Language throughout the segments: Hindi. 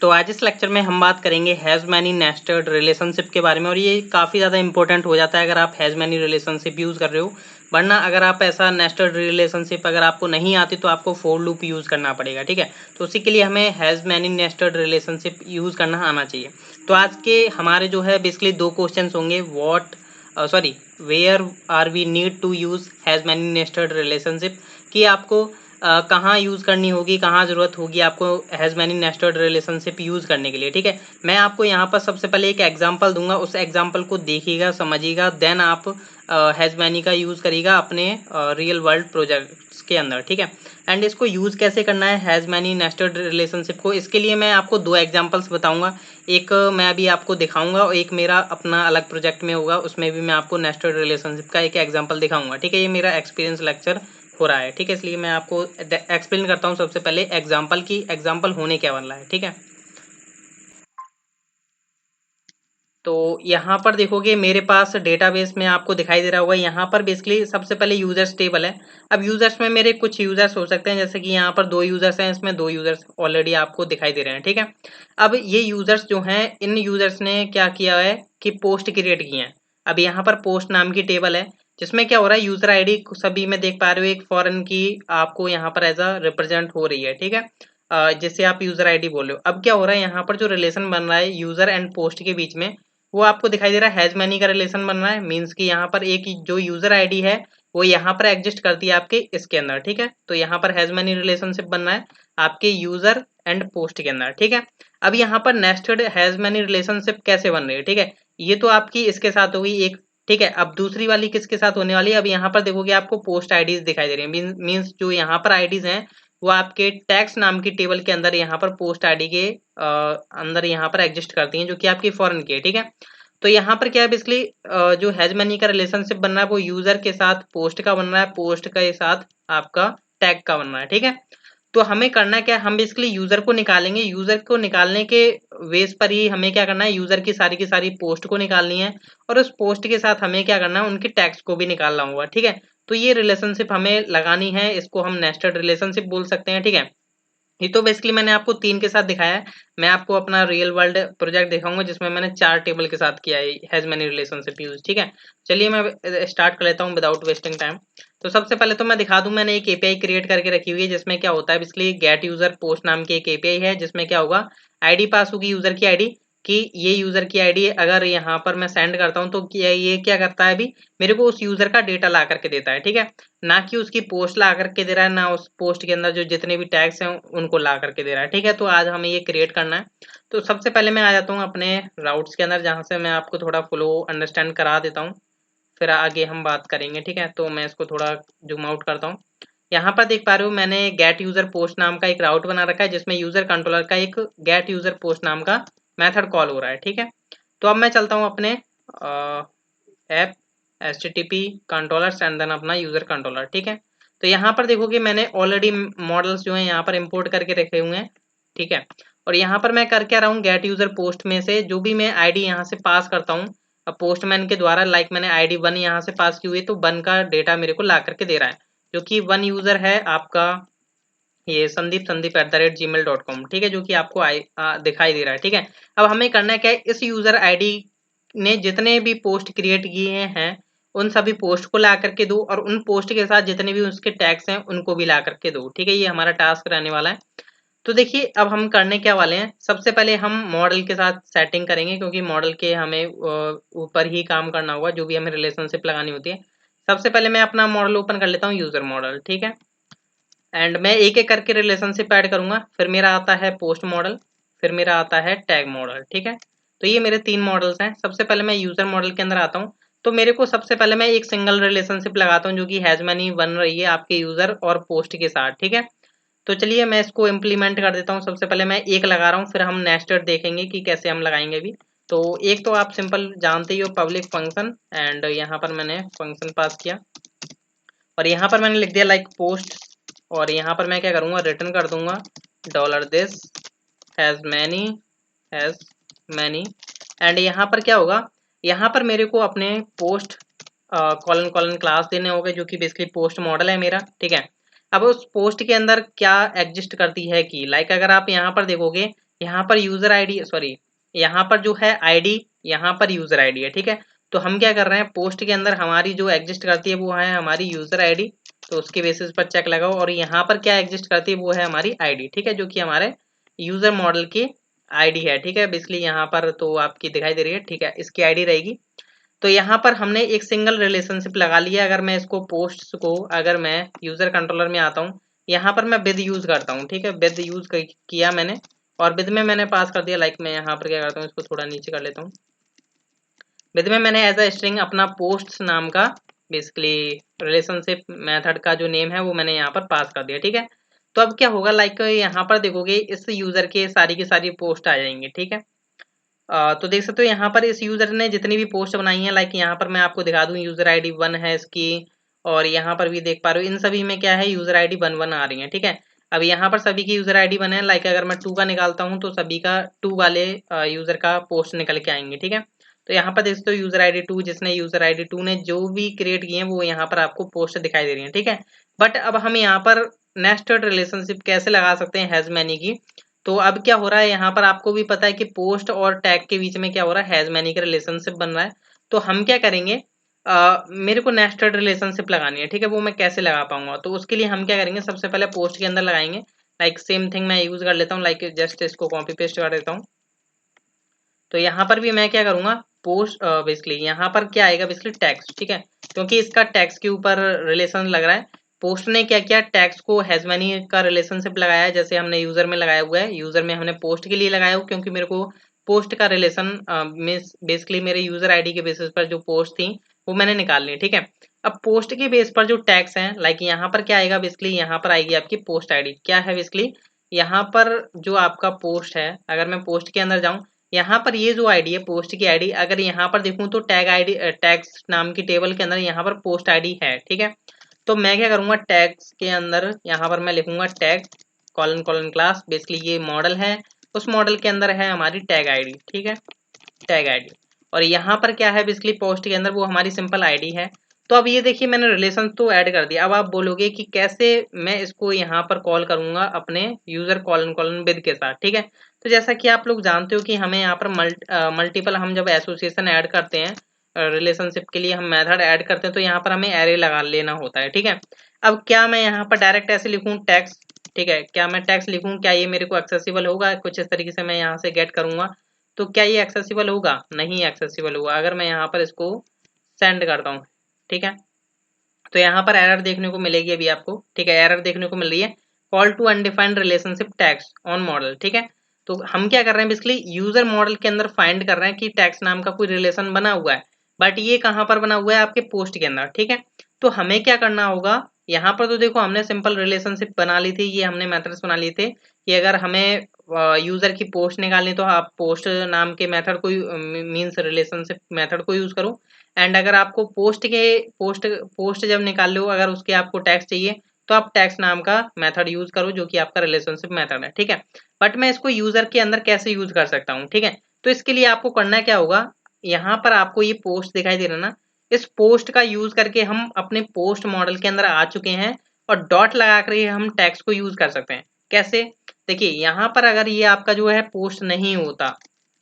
तो आज इस लेक्चर में हम बात करेंगे हैज़ मैनी नेस्टेड रिलेशनशिप के बारे में। और ये काफ़ी ज़्यादा इंपॉर्टेंट हो जाता है अगर आप हैज़ मैनी रिलेशनशिप यूज़ कर रहे हो। वरना अगर आप ऐसा नेस्टेड रिलेशनशिप अगर आपको नहीं आती तो आपको फॉर लूप यूज़ करना पड़ेगा, ठीक है। तो उसी के लिए हमें has many nested relationship use करना आना चाहिए। तो आज के हमारे जो है बेसिकली दो क्वेश्चन होंगे, where are we need to use has many nested relationship, कि आपको कहाँ यूज़ करनी होगी, कहाँ ज़रूरत होगी आपको has many nested relationship use करने के लिए, ठीक है। मैं आपको यहाँ पर सबसे पहले एक एग्जांपल दूंगा, उस एग्जांपल को देखिएगा, समझिएगा, देन आप हैज़ मैनी का यूज़ करिएगा अपने रियल वर्ल्ड प्रोजेक्ट्स के अंदर, ठीक है। एंड इसको यूज़ कैसे करना है हैज़ मैनी नेस्टेड रिलेशनशिप को, इसके लिए मैं आपको दो एग्जाम्पल्स बताऊँगा। एक मैं अभी आपको दिखाऊंगा और एक मेरा अपना अलग प्रोजेक्ट में होगा, उसमें भी मैं आपको नेस्टेड रिलेशनशिप का एक एग्जाम्पल दिखाऊंगा, ठीक है। ये मेरा एक्सपीरियंस लेक्चर हो रहा है, ठीक है, इसलिए मैं आपको एक्सप्लेन करता हूँ सबसे पहले एग्जाम्पल की एग्जाम्पल होने क्या वाला है, ठीक है। तो यहाँ पर देखोगे मेरे पास डेटाबेस में आपको दिखाई दे रहा होगा, यहाँ पर बेसिकली सबसे पहले यूजर्स टेबल है। अब यूजर्स में मेरे कुछ यूजर्स हो सकते हैं, जैसे कि यहाँ पर दो यूजर्स हैं, इसमें दो यूजर्स ऑलरेडी आपको दिखाई दे रहे हैं, ठीक है। अब ये यूजर्स जो हैं, इन यूजर्स ने क्या किया है कि पोस्ट क्रिएट किए हैं। अब यहाँ पर पोस्ट नाम की टेबल है, जिसमें क्या हो रहा है, यूजर आईडी सभी में देख पा रहे हो एक फॉरेन की आपको यहाँ पर एज अ रिप्रेजेंट हो रही है, ठीक है। जिससे आप यूजर आईडी बोल रहे हो। अब क्या हो रहा है, यहाँ पर जो रिलेशन बन रहा है यूजर एंड पोस्ट के बीच में, वो आपको दिखाई दे रहा है हैज मैनी का रिलेशन बन रहा है। मींस कि यहाँ पर एक जो यूजर आईडी है वो यहाँ पर एग्जिस्ट करती है आपके इसके अंदर, ठीक है। तो यहाँ पर हैज मैनी रिलेशनशिप बन रहा है आपके यूजर एंड पोस्ट के अंदर, ठीक है। अब यहाँ पर नेस्टेड हैज मैनी रिलेशनशिप कैसे बन रही है, ठीक है। ये तो आपकी इसके साथ होगी एक, ठीक है। अब दूसरी वाली किसके साथ होने वाली है, अब यहाँ पर देखोगे आपको पोस्ट आईडीज दिखाई दे रही है। मींस जो यहाँ पर आईडीज हैं वो आपके टैक्स नाम की टेबल के अंदर यहाँ पर पोस्ट आईडी के अंदर यहाँ पर एग्जिस्ट करती हैं, जो कि आपकी फॉरेन की है, ठीक है। तो यहाँ पर क्या है बेसिकली जो हैज मनी का रिलेशनशिप बन रहा है वो यूजर के साथ पोस्ट का बन रहा है, पोस्ट के साथ आपका टैग का बन रहा है, ठीक है। तो हमें करना क्या है, हम बेसिकली यूजर को निकालेंगे। यूजर को निकालने के बेस पर ही हमें क्या करना है, यूजर की सारी पोस्ट को निकालनी है, और उस पोस्ट के साथ हमें क्या करना है, उनके टैग्स को भी निकालना होगा, ठीक है। तो ये रिलेशनशिप हमें लगानी है, इसको हम नेस्टेड रिलेशनशिप बोल सकते हैं, ठीक है। ये तो बेसिकली मैंने आपको तीन के साथ दिखाया है। मैं आपको अपना रियल वर्ल्ड प्रोजेक्ट दिखाऊंगा जिसमें मैंने चार टेबल के साथ किया है हैज मैनी रिलेशनशिप यूज, ठीक है। चलिए मैं स्टार्ट कर लेता हूँ विदाउट वेस्टिंग टाइम। तो सबसे पहले तो मैं दिखा दूं, मैंने एक एपीआई क्रिएट करके रखी हुई है, जिसमें क्या होता है बेसिकली गेट यूजर पोस्ट नाम की एक एपीआई है, जिसमें क्या होगा, आईडी पास होगी यूजर की आईडी, कि ये यूजर की आईडी अगर यहाँ पर मैं सेंड करता हूँ तो ये क्या करता है, अभी मेरे को उस यूजर का डेटा ला करके देता है, ठीक है। ना कि उसकी पोस्ट ला करके दे रहा है, ना उस पोस्ट के अंदर जो जितने भी टैग्स हैं उनको ला करके दे रहा है, ठीक है। तो आज हमें ये क्रिएट करना है। तो सबसे पहले मैं आ जाता हूँ अपने राउट्स के अंदर, जहाँ से मैं आपको थोड़ा फ्लो अंडरस्टैंड करा देता हूँ, फिर आगे हम बात करेंगे, ठीक है। तो मैं इसको थोड़ा जूम आउट करता हूँ। यहाँ पर देख पा रहे हो मैंने गेट यूजर पोस्ट नाम का एक राउट बना रखा है, जिसमें यूजर कंट्रोलर का एक गेट यूजर पोस्ट नाम का मेथड कॉल हो रहा है, ठीक है। तो अब मैं चलता हूँ अपने app HTTP controllers and then अपना यूजर कंट्रोलर, ठीक है। तो यहाँ पर देखोगे मैंने ऑलरेडी मॉडल्स जो है यहाँ पर इंपोर्ट करके रखे हुए हैं, ठीक है। और यहाँ पर मैं कर क्या रहा हूँ, गेट यूजर पोस्ट में से जो भी मैं आईडी यहाँ से पास करता हूँ पोस्टमैन के द्वारा, लाइक मैंने आईडी 1 यहाँ से पास की हुई है, तो 1 का डेटा मेरे को ला करके दे रहा है, जो कि 1 यूजर है आपका ये sandeep@gmail.com, ठीक है, जो कि आपको दिखाई दे रहा है, ठीक है। अब हमें करना क्या है, इस यूजर आईडी ने जितने भी पोस्ट क्रिएट किए हैं उन सभी पोस्ट को ला करके दो, और उन पोस्ट के साथ जितने भी उसके टैग्स हैं उनको भी ला करके दो, ठीक है। ये हमारा टास्क रहने वाला है। तो देखिए अब हम करने क्या वाले हैं, सबसे पहले हम मॉडल के साथ सेटिंग करेंगे, क्योंकि मॉडल के हमें ऊपर ही काम करना होगा, जो भी हमें रिलेशनशिप लगानी होती है। सबसे पहले मैं अपना मॉडल ओपन कर लेता हूँ, यूजर मॉडल, ठीक है। एंड मैं एक एक करके रिलेशनशिप ऐड करूंगा, फिर मेरा आता है पोस्ट मॉडल, फिर मेरा आता है टैग मॉडल, ठीक है। तो ये मेरे तीन मॉडल्स हैं। सबसे पहले मैं यूजर मॉडल के अंदर आता हूँ, तो मेरे को सबसे पहले मैं एक सिंगल रिलेशनशिप लगाता हूँ, जो कि हैज मैनी बन रही है आपके यूजर और पोस्ट के साथ, ठीक है। तो चलिए मैं इसको इम्प्लीमेंट कर देता हूँ। सबसे पहले मैं एक लगा रहा हूँ, फिर हम नेस्टेड देखेंगे कि कैसे हम लगाएंगे अभी। तो एक तो आप सिंपल जानते ही हो, पब्लिक फंक्शन, एंड यहाँ पर मैंने फंक्शन पास किया, और यहाँ पर मैंने लिख दिया लाइक पोस्ट, और यहाँ पर मैं क्या करूँगा, रिटर्न कर दूंगा $this हैज मैनी। एंड यहाँ पर क्या होगा, यहाँ पर मेरे को अपने पोस्ट कॉलन कॉलन क्लास देने होंगे, जो कि बेसिकली पोस्ट मॉडल है मेरा, ठीक है। अब उस पोस्ट के अंदर क्या एग्जिस्ट करती है कि लाइक अगर आप यहाँ पर देखोगे, यहाँ पर यूजर आईडी, सॉरी यहाँ पर जो है आईडी, यहाँ पर यूजर आईडी है, ठीक है। तो हम क्या कर रहे हैं, पोस्ट के अंदर हमारी जो एग्जिस्ट करती है वो है हमारी यूजर आईडी, तो उसके बेसिस पर चेक लगाओ। और यहाँ पर क्या एग्जिस्ट करती है वो है हमारी आईडी, ठीक है, जो कि हमारे यूजर मॉडल की आईडी है, ठीक है। बेसिकली यहाँ पर तो आपकी दिखाई दे रही है, ठीक है, इसकी आईडी रहेगी। तो यहाँ पर हमने एक सिंगल रिलेशनशिप लगा लिया। अगर मैं इसको पोस्ट को, अगर मैं यूजर कंट्रोलर में आता हूँ, यहाँ पर मैं विद यूज करता हूँ, ठीक है, विद यूज किया मैंने, और विद में मैंने पास कर दिया। लाइक मैं यहाँ पर क्या करता हूँ, इसको थोड़ा नीचे कर लेता हूँ। विद में मैंने एज अ स्ट्रिंग अपना पोस्ट नाम का बेसिकली रिलेशनशिप मेथड का जो नेम है वो मैंने यहाँ पर पास कर दिया, ठीक है। तो अब क्या होगा, लाइक यहाँ पर देखोगे इस यूजर के सारी की सारी पोस्ट आ जाएंगे, ठीक है। तो देख सकते हो यहाँ पर इस यूजर ने जितनी भी पोस्ट बनाई है, लाइक यहाँ पर मैं आपको दिखा दूं, यूजर आईडी 1 है इसकी, और यहाँ पर भी देख पा रहे हो इन सभी में क्या है, यूजर आईडी 1 आ रही है, ठीक है। अब यहाँ पर सभी की यूजर आईडी 1 है। लाइक अगर मैं 2 का निकालता हूँ तो सभी का 2 वाले यूजर का पोस्ट निकल के आएंगे, ठीक है। तो यहाँ पर देख सकते हो यूजर आईडी 2, जिसने यूजर आईडी 2 ने जो भी क्रिएट किए हैं वो यहाँ पर आपको पोस्ट दिखाई दे रही है, ठीक है। बट अब हम यहाँ पर नेस्टेड रिलेशनशिप कैसे लगा सकते हैं हैज मैनी की। तो अब क्या हो रहा है, यहाँ पर आपको भी पता है कि पोस्ट और टैग के बीच में क्या हो रहा है, हैज मैनी का रिलेशनशिप बन रहा है। तो हम क्या करेंगे, मेरे को नेस्टेड रिलेशनशिप लगानी है, ठीक है। वो मैं कैसे लगा पाऊंगा, तो उसके लिए हम क्या करेंगे, सबसे पहले पोस्ट के अंदर लगाएंगे। लाइक सेम थिंग मैं यूज कर लेता हूँ, लाइक जस्ट इसको कॉपी पेस्ट कर देता हूँ। तो यहाँ पर भी मैं क्या करूंगा, पोस्ट बेसिकली यहाँ पर क्या आएगा, बेसिकली टैक्स, ठीक है, क्योंकि इसका टैक्स के ऊपर रिलेशन लग रहा है। पोस्ट ने क्या किया, टैक्स को हैज मैनी का रिलेशनशिप लगाया है, जैसे हमने यूजर में लगाया हुआ है। यूजर में हमने पोस्ट के लिए लगाया हुआ, क्योंकि मेरे को पोस्ट का रिलेशन बेसिकली मेरे यूजर आईडी के बेसिस पर जो पोस्ट थी वो मैंने निकाल ली, ठीक है। अब पोस्ट के बेस पर जो टैक्स है, लाइक यहाँ पर क्या आएगा, बेसिकली यहाँ पर आएगी आपकी पोस्ट आईडी। क्या है बेसिकली यहाँ पर जो आपका पोस्ट है, अगर मैं पोस्ट के अंदर जाऊं, यहाँ पर ये जो आईडी है पोस्ट की आईडी, अगर यहाँ पर देखूं तो टैग आईडी, टैग्स नाम की टेबल के अंदर यहाँ पर पोस्ट आईडी है, ठीक है। तो मैं क्या करूंगा, टैग्स के अंदर यहाँ पर मैं लिखूंगा tag colon colon class, basically ये मॉडल है, उस मॉडल के अंदर है हमारी टैग आईडी, ठीक है, टैग आईडी। और यहाँ पर क्या है, बेसिकली पोस्ट के अंदर वो हमारी सिंपल आईडी है। तो अब ये देखिए मैंने रिलेशन तो ऐड कर दिया। अब आप बोलोगे कि कैसे मैं इसको यहाँ पर कॉल करूंगा अपने यूजर कॉलन कॉलन विद के साथ, ठीक है। तो जैसा कि आप लोग जानते हो कि हमें यहाँ पर मल्टीपल हम जब एसोसिएशन ऐड करते हैं, रिलेशनशिप के लिए हम मेथड ऐड करते हैं, तो यहाँ पर हमें एरे लगा लेना होता है, ठीक है। अब क्या मैं यहाँ पर डायरेक्ट ऐसे लिखूँ टैक्स, ठीक है, क्या मैं टैक्स लिखूँ, क्या ये मेरे को एक्सेसिबल होगा, कुछ इस तरीके से मैं यहाँ से गेट करूंगा। तो क्या ये एक्सेसिबल होगा, नहीं एक्सेसिबल होगा। अगर मैं यहाँ पर इसको सेंड करता हूँ, ठीक है, तो यहाँ पर एरर देखने को मिलेगी अभी आपको, ठीक है, एरर देखने को मिल रही है, call to undefined relationship tags on model, ठीक है। तो हम क्या कर रहे हैं, बेसिकली यूजर मॉडल के अंदर फाइंड कर रहे हैं कि टैग्स नाम का कोई रिलेशन बना हुआ है, बट ये कहाँ पर बना हुआ है, आपके पोस्ट के अंदर, ठीक है। तो हमें क्या करना होगा, यहाँ पर तो देखो हमने सिंपल रिलेशनशिप बना ली थी, ये हमने मेथड्स बना लिए थे कि अगर हमें यूजर की पोस्ट निकालनी तो आप पोस्ट नाम के मेथड को मींस रिलेशनशिप मेथड को यूज करो। एंड अगर आपको पोस्ट जब निकाल लो, अगर उसके आपको टैक्स चाहिए तो आप टैक्स नाम का मेथड यूज करो, जो कि आपका रिलेशनशिप मेथड है, ठीक है। बट मैं इसको यूजर के अंदर कैसे यूज कर सकता हूँ, ठीक है। तो इसके लिए आपको करना क्या होगा, यहाँ पर आपको ये पोस्ट दिखाई दे रहा है ना, इस पोस्ट का यूज करके हम अपने पोस्ट मॉडल के अंदर आ चुके हैं, और डॉट लगा कर हम टैक्स को यूज कर सकते हैं। कैसे, देखिए यहाँ पर अगर ये आपका जो है पोस्ट नहीं होता,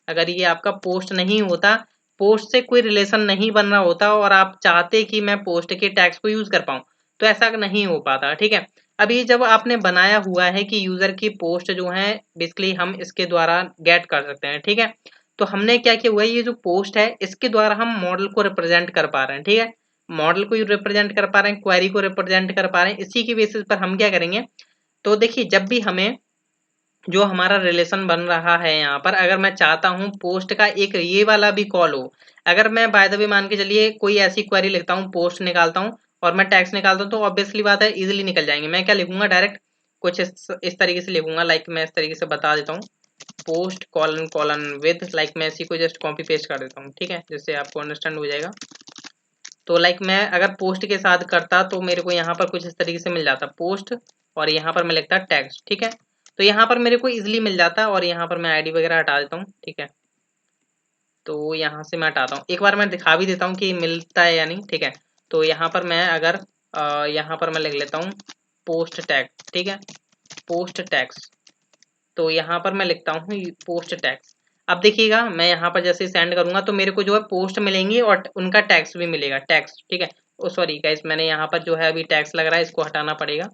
अगर ये आपका पोस्ट नहीं होता, पोस्ट से कोई रिलेशन नहीं बन रहा होता, और आप चाहते कि मैं पोस्ट के टैग्स को यूज कर पाऊं, तो ऐसा नहीं हो पाता, ठीक है। अभी जब आपने बनाया हुआ है कि यूजर की पोस्ट जो है बेसिकली हम इसके द्वारा गेट कर सकते हैं, ठीक है। तो हमने क्या किया हुआ है, ये जो पोस्ट है इसके द्वारा हम मॉडल को रिप्रेजेंट कर पा रहे हैं, ठीक है, मॉडल को रिप्रेजेंट कर पा रहे हैं, क्वेरी को रिप्रेजेंट कर पा रहे हैं। इसी की बेसिस पर हम क्या करेंगे, तो देखिए जब भी हमें जो हमारा रिलेशन बन रहा है यहाँ पर, अगर मैं चाहता हूँ पोस्ट का एक ये वाला भी कॉल हो, अगर मैं बाय द वे मान के चलिए कोई ऐसी क्वेरी लिखता हूँ, पोस्ट निकालता हूँ और मैं टैक्स निकालता हूँ, तो ऑब्वियसली बात है इजिली निकल जाएंगे। मैं क्या लिखूंगा, डायरेक्ट कुछ इस तरीके से लिखूंगा, लाइक मैं इस तरीके से बता देता हूँ, post colon colon with, like मैं इसी को जस्ट कॉपी पेस्ट कर देता हूँ, ठीक है, जिससे आपको अंडरस्टैंड हो जाएगा। तो लाइक मैं अगर पोस्ट के साथ करता तो मेरे को यहाँ पर कुछ इस तरीके से मिल जाता, पोस्ट, और यहाँ पर मैं लिखता टैक्स, ठीक है। तो यहाँ पर मेरे को इजिली मिल जाता, और यहाँ पर मैं आईडी वगैरह हटा देता हूँ, ठीक है। तो यहाँ से मैं हटाता हूँ, एक बार मैं दिखा भी देता हूँ कि मिलता है या नहीं, ठीक है। तो यहाँ पर मैं अगर यहाँ पर मैं लिख लेता हूँ पोस्ट टैग, ठीक है, पोस्ट टैक्स। तो यहाँ पर मैं लिखता हूँ पोस्ट टैग्स। अब देखिएगा मैं यहाँ पर जैसे सेंड करूंगा तो मेरे को जो है पोस्ट मिलेंगी और उनका टैक्स भी मिलेगा, टैक्स, ठीक है। ओ सॉरी गाइस, मैंने यहाँ पर जो है अभी टैक्स लग रहा है, इसको हटाना पड़ेगा।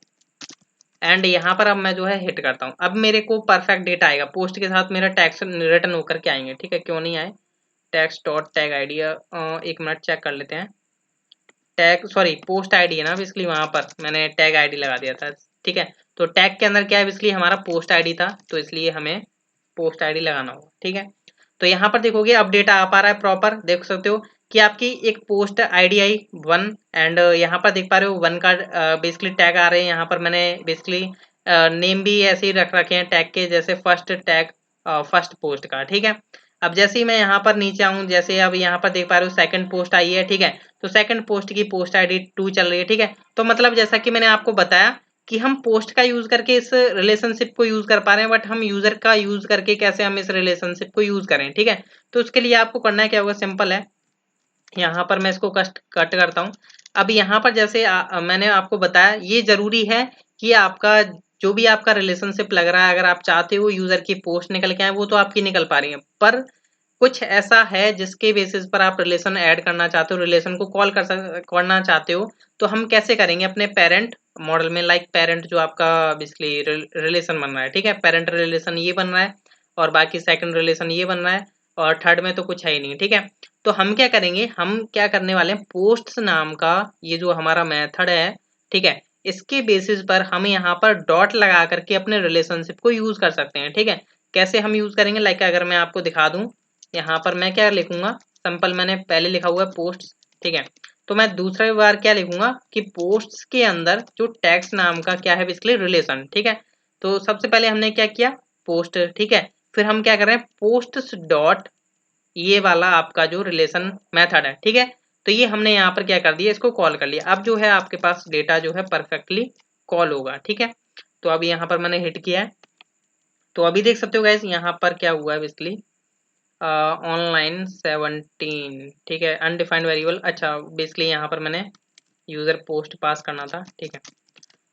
एंड यहाँ पर अब मैं जो है हिट करता हूँ, अब मेरे को परफेक्ट डेटा आएगा, पोस्ट के साथ मेरा टैक्स रिटर्न होकर के आएंगे, ठीक है। क्यों नहीं आए, टैक्स डॉट टैग आईडी, एक मिनट चेक कर लेते हैं। टैग सॉरी पोस्ट आईडी है ना, इसलिए वहां पर मैंने टैग आईडी लगा दिया था, ठीक है। तो टैग के अंदर क्या है, इसलिए हमारा पोस्ट आईडी था, तो इसलिए हमें पोस्ट आईडी लगाना होगा, ठीक है। तो यहाँ पर देखोगे अब डेटा आ पा रहा है प्रॉपर, देख सकते हो कि आपकी एक पोस्ट आईडी आई 1 एंड यहाँ पर देख पा रहे हो 1 का बेसिकली टैग आ रहे हैं। यहाँ पर मैंने बेसिकली नेम भी ऐसे ही रख रखे हैं टैग के, जैसे फर्स्ट टैग फर्स्ट पोस्ट का, ठीक है। अब जैसे ही मैं यहाँ पर नीचे आऊँ, जैसे अब यहाँ पर देख पा रहे हो सेकंड पोस्ट आई है, ठीक है। तो सेकंड पोस्ट की पोस्ट आईडी 2 चल रही है, ठीक है। तो मतलब जैसा कि मैंने आपको बताया कि हम पोस्ट का यूज करके इस रिलेशनशिप को यूज कर पा रहे हैं, बट हम यूजर का यूज करके कैसे हम इस रिलेशनशिप को यूज करें, ठीक है। तो उसके लिए आपको करना है क्या होगा, सिंपल है। यहाँ पर मैं इसको कट करता हूँ। अब यहाँ पर जैसे मैंने आपको बताया, ये जरूरी है कि आपका जो भी आपका रिलेशनशिप लग रहा है, अगर आप चाहते हो यूजर की पोस्ट निकल के आए, वो तो आपकी निकल पा रही है, पर कुछ ऐसा है जिसके बेसिस पर आप रिलेशन ऐड करना चाहते हो, रिलेशन को कॉल करना चाहते हो, तो हम कैसे करेंगे अपने पेरेंट मॉडल में। लाइक पेरेंट जो आपका बेसिकली रिलेशन बन रहा है, ठीक है, पेरेंट रिलेशन ये बन रहा है, और बाकी सेकंड रिलेशन ये बन रहा है, और थर्ड में तो कुछ है ही नहीं, ठीक है। तो हम क्या करेंगे, हम क्या करने वाले हैं, पोस्ट्स नाम का ये जो हमारा मेथड है, ठीक है, इसके बेसिस पर हम यहाँ पर डॉट लगा करके अपने रिलेशनशिप को यूज कर सकते हैं, ठीक है। कैसे हम यूज करेंगे, लाइक अगर मैं आपको दिखा दूं, यहाँ पर मैं क्या लिखूंगा, सिंपल मैंने पहले लिखा हुआ है पोस्ट्स, ठीक है। तो मैं दूसरा बार क्या लिखूंगा कि पोस्ट्स के अंदर जो टैग्स नाम का क्या है बेसिकली रिलेशन, ठीक है। तो सबसे पहले हमने क्या किया, पोस्ट, ठीक है। फिर हम क्या कर रहे हैं, पोस्ट्स डॉट ये वाला आपका जो रिलेशन मेथड है, ठीक है। तो ये हमने यहाँ पर क्या कर दिया, इसको कॉल कर लिया। अब जो है आपके पास डेटा जो है परफेक्टली कॉल होगा, ठीक है। तो अब यहाँ पर मैंने हिट किया है, तो अभी देख सकते हो गाइस यहाँ पर क्या हुआ है बेसिकली, ऑनलाइन 17, ठीक है, अनडिफाइंड वेरिएबल। अच्छा बेसिकली यहाँ पर मैंने यूजर पोस्ट पास करना था, ठीक है।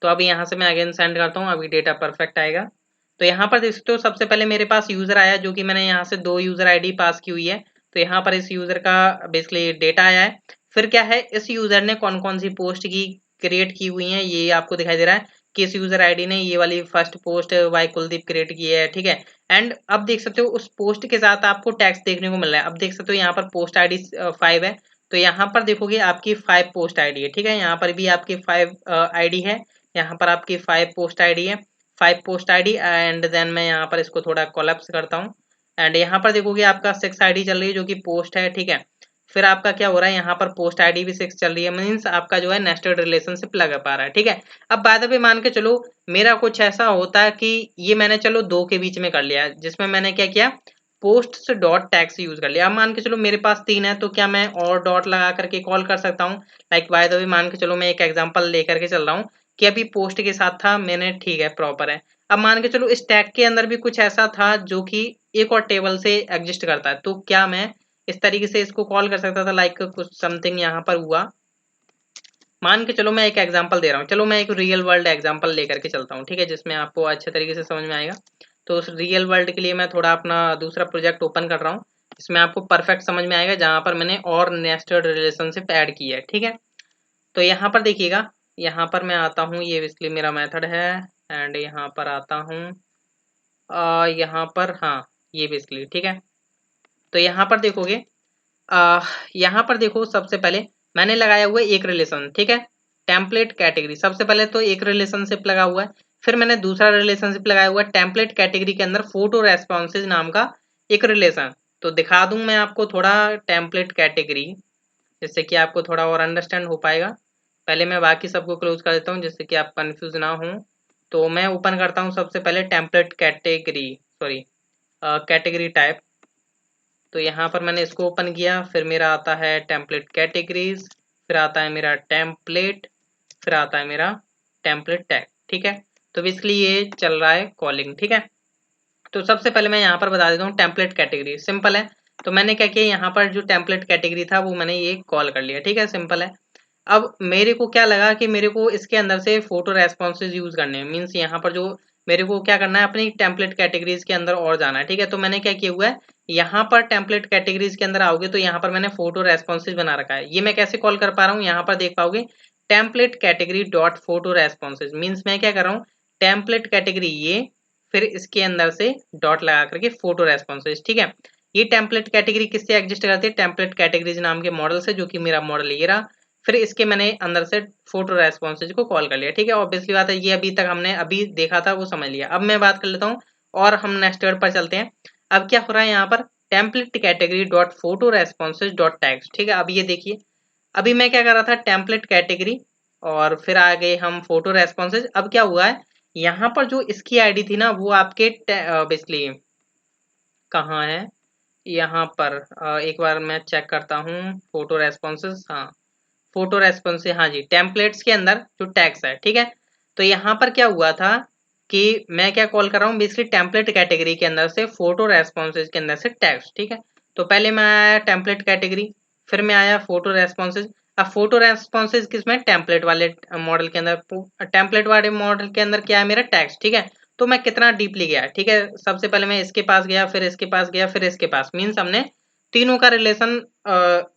तो अभी यहाँ से मैं अगेन सेंड करता हूँ, अभी डेटा परफेक्ट आएगा। तो यहाँ पर देख सकते हो सबसे पहले मेरे पास यूजर आया, जो कि मैंने यहाँ से 2 यूजर आईडी पास की हुई है। तो यहाँ पर इस यूजर का बेसिकली डेटा आया है। फिर क्या है, इस यूजर ने कौन कौन सी पोस्ट की क्रिएट की हुई है, ये आपको दिखाई दे रहा है कि इस यूजर आईडी ने ये वाली first post by Kuldeep create की है, ठीक है। एंड अब देख सकते हो उस पोस्ट के साथ आपको टैक्स देखने को मिल रहा है। अब देख सकते हो यहाँ पर पोस्ट आईडी 5 है, तो यहाँ पर देखोगे आपकी 5 पोस्ट आईडी है, ठीक है। यहाँ पर भी आपकी 5 आईडी है, यहाँ पर आपकी 5 पोस्ट आईडी है, 5 पोस्ट आईडी। एंड देन मैं यहाँ पर इसको थोड़ा कोलैप्स करता हूँ, एंड यहाँ पर देखोगे आपका 6 आईडी चल रही है जो कि पोस्ट है, ठीक है। फिर आपका क्या हो रहा है, यहाँ पर पोस्ट आईडी भी 6 चल रही है, मीन्स आपका जो है नेस्टेड रिलेशनशिप लगा पा रहा है, ठीक है। अब बाय द वे मान के चलो मेरा कुछ ऐसा होता है कि ये मैंने चलो 2 के बीच में कर लिया, जिसमें मैंने क्या किया, पोस्ट डॉट टैग्स यूज कर लिया। अब मान के चलो मेरे पास 3 है, तो क्या मैं और डॉट लगा करके कॉल कर सकता हूँ। लाइक बाय द वे मान के चलो मैं एक एग्जांपल लेकर के चल रहा हूँ कि अभी पोस्ट के साथ था मैंने, ठीक है, प्रॉपर है। अब मान के चलो इस टैग के अंदर भी कुछ ऐसा था जो कि एक और टेबल से एग्जिस्ट करता है, तो क्या मैं इस तरीके से इसको कॉल कर सकता था, लाइक कुछ समथिंग यहाँ पर हुआ। मान के चलो मैं एक एग्जांपल दे रहा हूँ, चलो मैं एक रियल वर्ल्ड एग्जांपल लेकर के चलता हूँ, ठीक है, जिसमें आपको अच्छे तरीके से समझ में आएगा। तो उस रियल वर्ल्ड के लिए मैं थोड़ा अपना दूसरा प्रोजेक्ट ओपन कर रहा हूँ, इसमें आपको परफेक्ट समझ में आएगा, जहाँ पर मैंने और नेस्टेड रिलेशनशिप ऐड की है, ठीक है। तो यहाँ पर देखिएगा, यहाँ पर मैं आता हूँ, ये बेसिकली मेरा मेथड है, एंड यहाँ पर आता हूँ, यहाँ पर, हाँ ये बेसिकली, ठीक है। तो यहाँ पर देखोगे, यहाँ पर देखो सबसे पहले मैंने लगाया हुआ है एक रिलेशन, ठीक है, टेम्पलेट कैटेगरी। सबसे पहले तो एक रिलेशनशिप लगा हुआ है, फिर मैंने दूसरा रिलेशनशिप लगाया हुआ है टेम्पलेट कैटेगरी के अंदर फोटो रेस्पॉन्सेज नाम का एक रिलेशन। तो दिखा दूं मैं आपको थोड़ा टेम्पलेट कैटेगरी, जिससे कि आपको थोड़ा और अंडरस्टैंड हो पाएगा। पहले मैं बाकी सबको क्लोज कर देता हूँ जिससे कि आप कंफ्यूज ना हो। तो मैं ओपन करता हूँ सबसे पहले template category, sorry category type. तो यहाँ पर मैंने इसको ओपन किया, फिर मेरा आता है टेम्पलेट कैटेगरीज, फिर आता है मेरा टेम्पलेट, फिर आता है मेरा टेम्पलेट टैग, ठीक है। तो बेसिकली ये चल रहा है कॉलिंग, ठीक है। तो सबसे पहले मैं यहाँ पर बता देता हूँ टेम्पलेट कैटेगरी सिंपल है। तो मैंने क्या किया, यहाँ पर जो टेम्पलेट कैटेगरी था वो मैंने ये कॉल कर लिया, ठीक है, सिंपल है। अब मेरे को क्या लगा कि मेरे को इसके अंदर से फोटो रेस्पॉन्सेज यूज करने हैं, मीन्स यहाँ पर जो मेरे को क्या करना है, अपनी टेम्पलेट कैटेगरीज के अंदर और जाना है। ठीक है, तो मैंने क्या किया हुआ है, यहाँ पर टेम्पलेट कैटेगरीज के अंदर आओगे तो यहाँ पर मैंने फोटो रेस्पॉन्सिव बना रखा है। ये मैं कैसे कॉल कर पा रहा हूँ, यहाँ पर देख पाओगे template category dot photo responsive. Means मैं क्या कर रहा हूँ, टेम्पलेट कैटेगरी ये, फिर इसके अंदर से डॉट लगा करके फोटो रेस्पॉन्सिव। ठीक है, ये टेम्पलेट कैटेगरी किससे एग्जिस्ट करती है, टेम्पलेट कैटेगरीज नाम के मॉडल से, जो कि मेरा मॉडल ये रहा। फिर इसके मैंने अंदर से फोटो रेस्पॉन्सिव को कॉल कर लिया। ठीक है, ऑब्वियसली बात है, ये अभी तक हमने अभी देखा था वो समझ लिया। अब मैं बात कर लेता हूँ और हम नेक्स्ट वर्ड पर चलते हैं। अब क्या हो रहा है यहाँ पर, template category dot photo responsive dot tags. ठीक है, अब ये देखिए, अभी मैं क्या कर रहा था, टेम्पलेट कैटेगरी और फिर आ गए हम फोटो रेस्पॉन्सिव। अब क्या हुआ है, यहाँ पर जो इसकी आईडी थी ना, वो आपके बेसिकली कहाँ है, यहाँ पर एक बार मैं चेक करता हूँ, फोटो रेस्पॉन्सिव, हाँ फोटो रेस्पॉन्सिव, हाँ जी, टेम्पलेट्स के अंदर जो टैग्स है। ठीक है, तो यहाँ पर क्या हुआ था कि मैं क्या कॉल कर रहा हूँ, बेसिकली टेम्पलेट कैटेगरी के अंदर से फोटो रेस्पॉन्सिव के अंदर से टैग्स। ठीक है, तो पहले मैं आया टेम्पलेट कैटेगरी, फिर मैं आया फोटो रेस्पॉन्सिव। अब फोटो रेस्पॉन्सिव किसमें, टेम्पलेट वाले मॉडल के अंदर। टेम्पलेट वाले मॉडल के अंदर क्या है, मेरा टैग्स। ठीक है, तो मैं कितना डीपली गया, ठीक है, सबसे पहले मैं इसके पास गया, फिर इसके पास गया, फिर इसके पास, मीन्स हमने तीनों का रिलेशन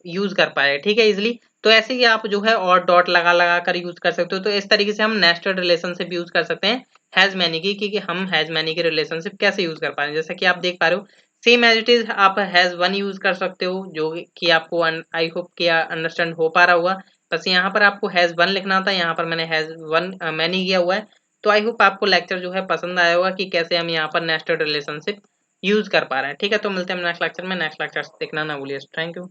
यूज कर पाए। ठीक है, इजिली। तो ऐसे ही आप जो है और डॉट लगा लगा कर यूज कर सकते हो। तो इस तरीके से हम नेस्टेड रिलेशनशिप यूज कर सकते हैं हैज मैनी की, कि हम हैज मैनी की रिलेशनशिप कैसे यूज कर पा रहे हैं। जैसा कि आप देख पा रहे हो, सेम एज इट इज आप हैज वन यूज कर सकते हो, जो कि आपको आई होप कि अंडरस्टैंड हो पा रहा होगा। बस यहाँ पर आपको हैज वन लिखना था, यहाँ पर मैंने हैज वन मैनी किया हुआ है। तो आई होप आपको लेक्चर जो है पसंद आया होगा, कि कैसे हम यहाँ पर नेस्टेड रिलेशनशिप यूज कर पा रहे हैं। ठीक है, तो मिलते हैं नेक्स्ट लेक्चर में। नेक्स्ट लेक्चर देखना ना भूलिए। Thank you.